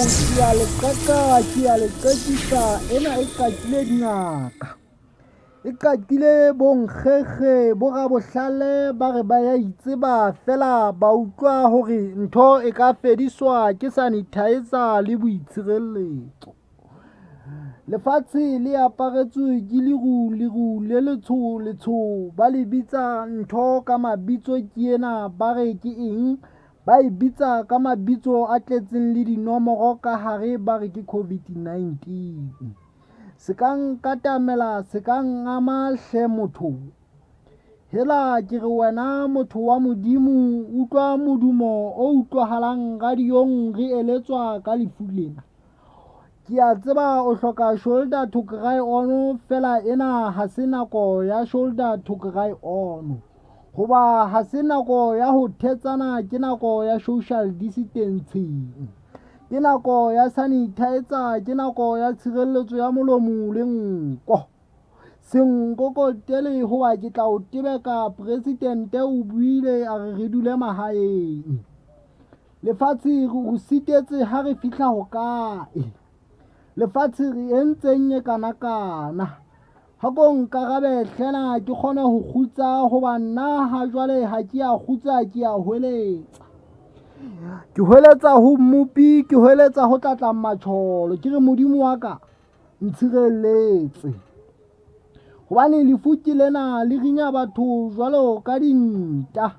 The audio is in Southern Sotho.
ke a le qekisa ena e qatile dingaka. E qatile bonkgekge bo rabohlale ba re ba ya itseba fela ba utlwa hore ntho e ka fediswa ke sanitizer le boitshireletso. Lefatshe le aparetswe ke leru le letsho ba le bitsa ntho ka mabitso ke ena ba re ke eng, ba e bitsa ka mabitso a tletseng le dinomoro ka hare ba re ke COVID-19. Se ka nkatamela, se ka ngama hle motho. Hela ke re wena motho wa Modimo, utlwa modumo o utlwahalang radiong re eletswa ka lefu lena. Ke a tseba o hloka shoulder to cry on, fela ena ha se nako ya shoulder to cry on. Hoba ha se nako ya ho thetsana, ke nako ya social distancing. Ke nako ya sanitizer, ke nako ya tshireletso ya molomo le nko. Senkokotele hoba ke tla o tebeka, presidente o buile a re dule mahaeng. Lefatshe re sitetse ha re fihla ho kae. Lefatshe re entseng e kana. Ha ko nkarabe hlena ke kgone ho kgutsa hoba nna ha jwale ha ke a kgutsa, ke a hweletsa. Ke hweletsa ho mmupi, ke hweletsa ho tlatla matsholo, ke re Modimo wa ka ntshireletse. Hobane lefu ke lena le rinya batho jwalo ka dinta.